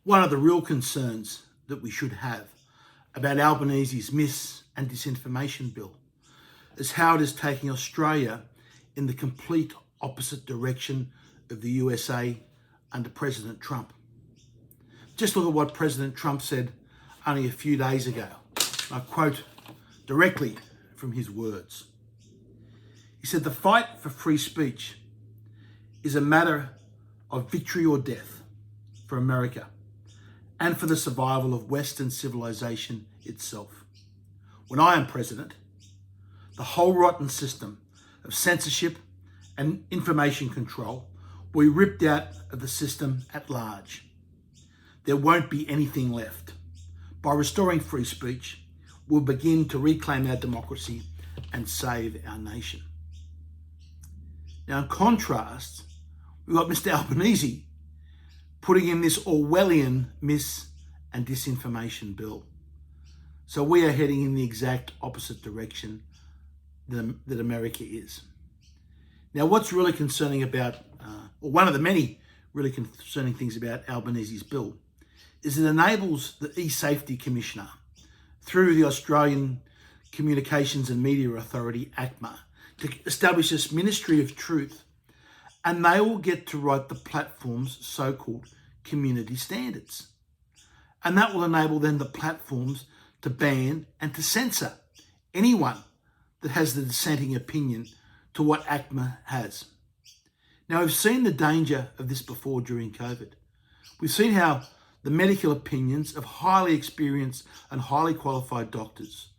One of the real concerns that we should have about Albanese's Mis- and Disinformation Bill is how it is taking Australia in the complete opposite direction of the USA under President Trump. Just look at what President Trump said only a few days ago. I quote directly from his words. He said, "The fight for free speech is a matter of victory or death for America and for the survival of Western civilization itself. When I am president, the whole rotten system of censorship and information control will be ripped out of the system at large. There won't be anything left. By restoring free speech, we'll begin to reclaim our democracy and save our nation." Now, in contrast, we've got Mr. Albanese putting in this Orwellian Mis- and Disinformation Bill. So we are heading in the exact opposite direction that America is. Now, what's really concerning about, or one of the many really concerning things about Albanese's bill, is it enables the E-Safety Commissioner through the Australian Communications and Media Authority, ACMA, to establish this Ministry of Truth, and they will get to write the platform's so-called community standards. And that will enable then the platforms to ban and to censor anyone that has the dissenting opinion to what ACMA has. Now, we've seen the danger of this before during COVID. We've seen how the medical opinions of highly experienced and highly qualified doctors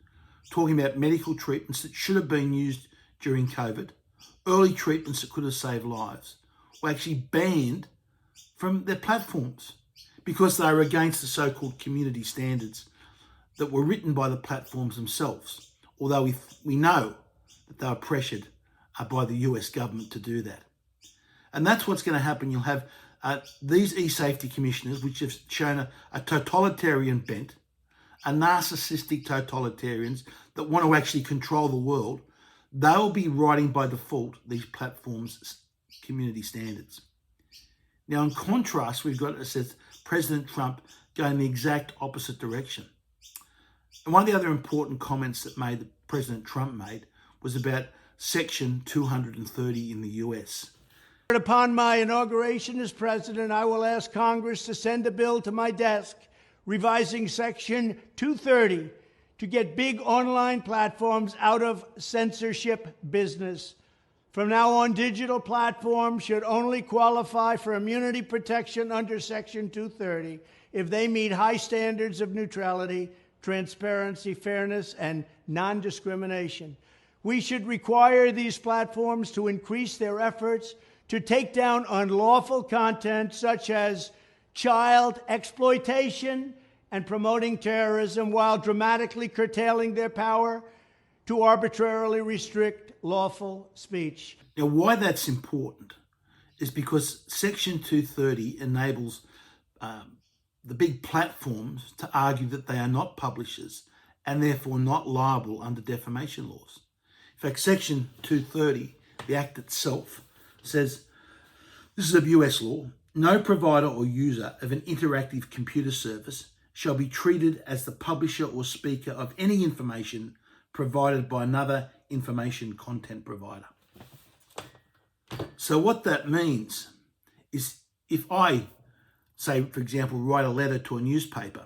talking about medical treatments that should have been used during COVID, early treatments that could have saved lives, were actually banned from their platforms because they were against the so-called community standards that were written by the platforms themselves, although we know that they were pressured by the US government to do that. And that's what's going to happen. You'll have these e-safety commissioners, which have shown a totalitarian bent, a narcissistic totalitarians that want to actually control the world. They'll be writing by default these platforms' community standards. Now, in contrast, we've got, it says, President Trump going the exact opposite direction. And one of the other important comments that President Trump made was about Section 230 in the US. Upon my inauguration as president, I will ask Congress to send a bill to my desk revising Section 230 to get big online platforms out of censorship business. From now on, digital platforms should only qualify for immunity protection under Section 230 if they meet high standards of neutrality, transparency, fairness, and non-discrimination. We should require these platforms to increase their efforts to take down unlawful content such as child exploitation and promoting terrorism, while dramatically curtailing their power to arbitrarily restrict lawful speech. Now, why that's important is because Section 230 enables the big platforms to argue that they are not publishers and therefore not liable under defamation laws. In fact, Section 230, the Act itself, says, this is of US law, no provider or user of an interactive computer service shall be treated as the publisher or speaker of any information provided by another information content provider. So what that means is if I, say, for example, write a letter to a newspaper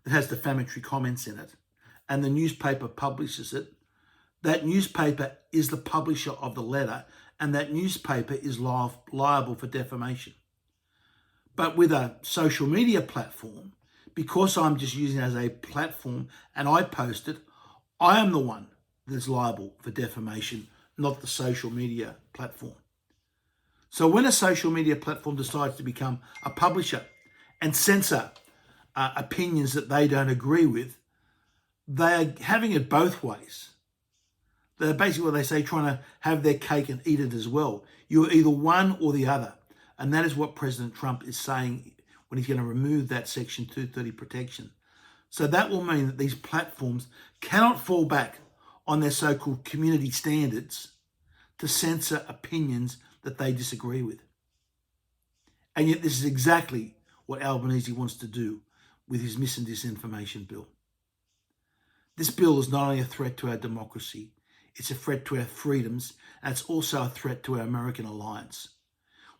that has defamatory comments in it, and the newspaper publishes it, that newspaper is the publisher of the letter, and that newspaper is liable for defamation. But with a social media platform, because I'm just using it as a platform and I post it, I am the one that is liable for defamation, not the social media platform. So when a social media platform decides to become a publisher and censor opinions that they don't agree with, they're having it both ways. They're basically what they say, trying to have their cake and eat it as well. You're either one or the other. And that is what President Trump is saying when he's going to remove that Section 230 protection. So that will mean that these platforms cannot fall back on their so-called community standards to censor opinions that they disagree with. And yet this is exactly what Albanese wants to do with his Mis and Disinformation Bill. This bill is not only a threat to our democracy, it's a threat to our freedoms, and it's also a threat to our American alliance.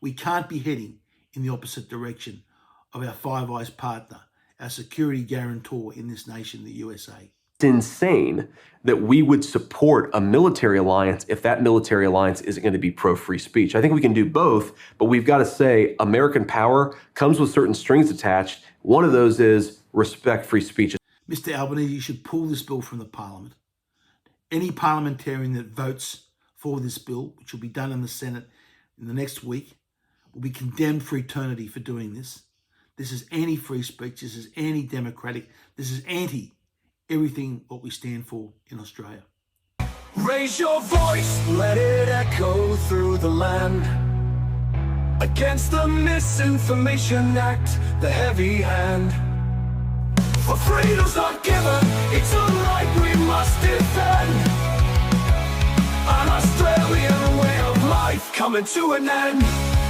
We can't be heading in the opposite direction of our Five Eyes partner, our security guarantor in this nation, the USA. It's insane that we would support a military alliance if that military alliance isn't going to be pro-free speech. I think we can do both, but we've got to say American power comes with certain strings attached. One of those is respect free speech. Mr. Albanese should pull this bill from the Parliament. Any parliamentarian that votes for this bill, which will be done in the Senate in the next week, will be condemned for eternity for doing this. This is anti-free speech. This is anti-democratic. This is anti-everything what we stand for in Australia. Raise your voice, let it echo through the land. Against the Misinformation Act, the heavy hand. For freedom's not given, it's a right we must defend. An Australian way of life coming to an end.